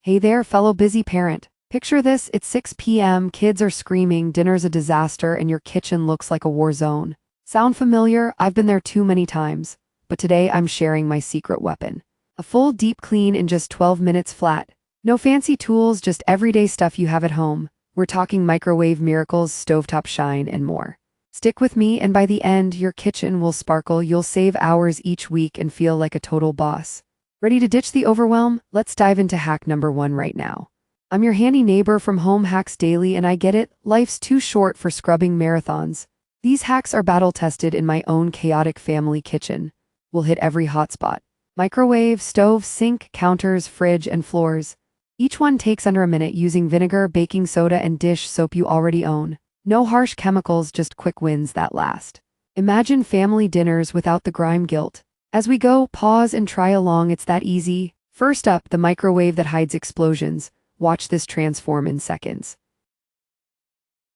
Hey there, fellow busy parent. Picture this, it's 6 p.m., kids are screaming, dinner's a disaster, and your kitchen looks like a war zone. Sound familiar? I've been there too many times. But today I'm sharing my secret weapon. A full deep clean in just 12 minutes flat. No fancy tools, just everyday stuff you have at home. We're talking microwave miracles, stovetop shine, and more. Stick with me, and by the end, your kitchen will sparkle, you'll save hours each week and feel like a total boss. Ready to ditch the overwhelm? Let's dive into hack number 1 right now. I'm your handy neighbor from Home Hacks Daily, and I get it, life's too short for scrubbing marathons. These hacks are battle-tested in my own chaotic family kitchen. We'll hit every hotspot. Microwave, stove, sink, counters, fridge, and floors. Each one takes under a minute using vinegar, baking soda, and dish soap you already own. No harsh chemicals, just quick wins that last. Imagine family dinners without the grime guilt. As we go, pause and try along, it's that easy. First up, the microwave that hides explosions. Watch this transform in seconds.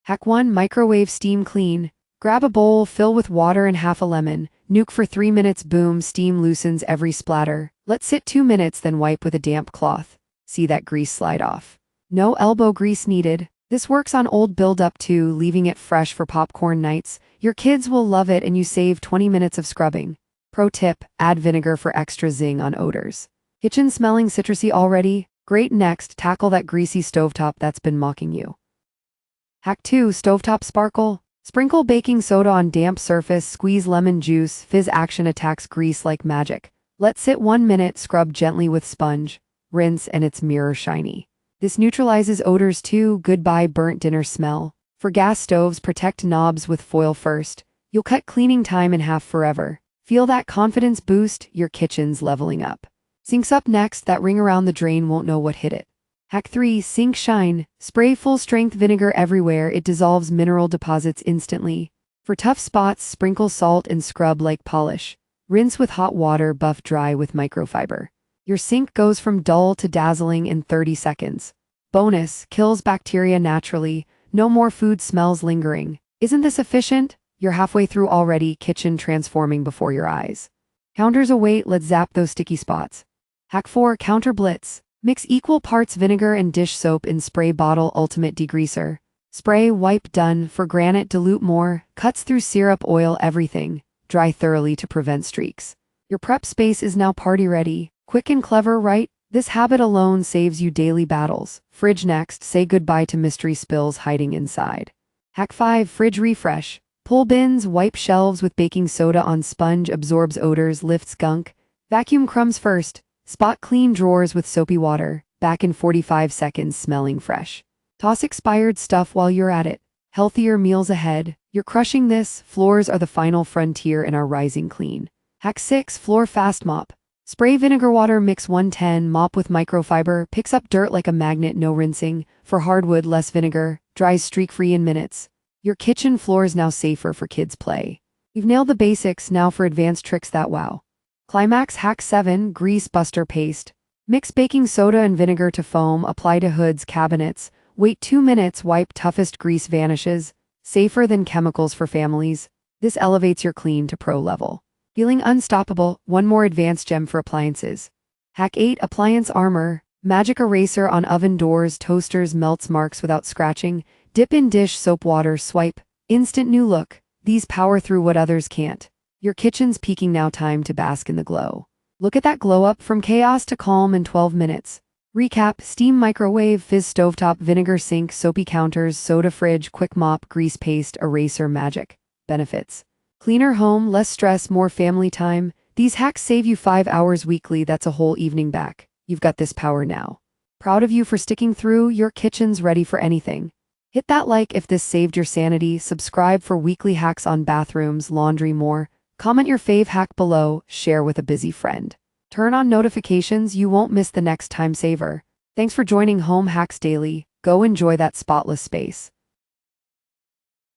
Hack 1. Microwave steam clean. Grab a bowl, fill with water and half a lemon. Nuke for 3 minutes, boom, steam loosens every splatter. Let sit 2 minutes, then wipe with a damp cloth. See that grease slide off. No elbow grease needed. This works on old buildup too, leaving it fresh for popcorn nights. Your kids will love it and you save 20 minutes of scrubbing. Pro tip, add vinegar for extra zing on odors. Kitchen smelling citrusy already? Great. Next, tackle that greasy stovetop that's been mocking you. Hack 2. Stovetop sparkle. Sprinkle baking soda on damp surface, squeeze lemon juice, fizz action attacks grease like magic. Let sit 1 minute, scrub gently with sponge. Rinse and it's mirror shiny. This neutralizes odors too, goodbye burnt dinner smell. For gas stoves, protect knobs with foil first. You'll cut cleaning time in half forever. Feel that confidence boost? Your kitchen's leveling up. Sinks up next, that ring around the drain won't know what hit it. Hack 3. Sink shine. Spray full-strength vinegar everywhere, it dissolves mineral deposits instantly. For tough spots, sprinkle salt and scrub like polish. Rinse with hot water, buff dry with microfiber. Your sink goes from dull to dazzling in 30 seconds. Bonus, kills bacteria naturally, no more food smells lingering. Isn't this efficient? You're halfway through already, kitchen transforming before your eyes. Counters await, let's zap those sticky spots. Hack 4. Counter blitz. Mix equal parts vinegar and dish soap in spray bottle, ultimate degreaser. Spray, wipe, done. For granite, dilute more. Cuts through syrup, oil, everything. Dry thoroughly to prevent streaks. Your prep space is now party ready. Quick and clever, right? This habit alone saves you daily battles. Fridge next, say goodbye to mystery spills hiding inside. Hack 5. Fridge refresh. Pull bins, wipe shelves with baking soda on sponge, absorbs odors, lifts gunk. Vacuum crumbs first. Spot clean drawers with soapy water. Back in 45 seconds, smelling fresh. Toss expired stuff while you're at it. Healthier meals ahead. You're crushing this. Floors are the final frontier in our rising clean. Hack 6. Floor fast mop. Spray vinegar water, mix 110, mop with microfiber, picks up dirt like a magnet, no rinsing. For hardwood, less vinegar, dries streak-free in minutes. Your kitchen floor is now safer for kids' play. You've nailed the basics, now for advanced tricks that wow. Climax. Hack 7. Grease buster paste. Mix baking soda and vinegar to foam, apply to hoods, cabinets. Wait 2 minutes, wipe, toughest grease vanishes. Safer than chemicals for families. This elevates your clean to pro level. Feeling unstoppable? One more advanced gem for appliances. Hack 8. Appliance armor. Magic eraser on oven doors, toasters, melts marks without scratching. Dip in dish soap water, swipe. Instant new look. These power through what others can't. Your kitchen's peaking now, time to bask in the glow. Look at that glow up, from chaos to calm in 12 minutes. Recap: steam microwave, fizz stovetop, vinegar sink, soapy counters, soda fridge, quick mop, grease paste, eraser, magic. Benefits: cleaner home, less stress, more family time. These hacks save you 5 hours weekly, that's a whole evening back. You've got this power now. Proud of you for sticking through, your kitchen's ready for anything. Hit that like if this saved your sanity, subscribe for weekly hacks on bathrooms, laundry, more. Comment your fave hack below, share with a busy friend. Turn on notifications, you won't miss the next time saver. Thanks for joining Home Hacks Daily, go enjoy that spotless space.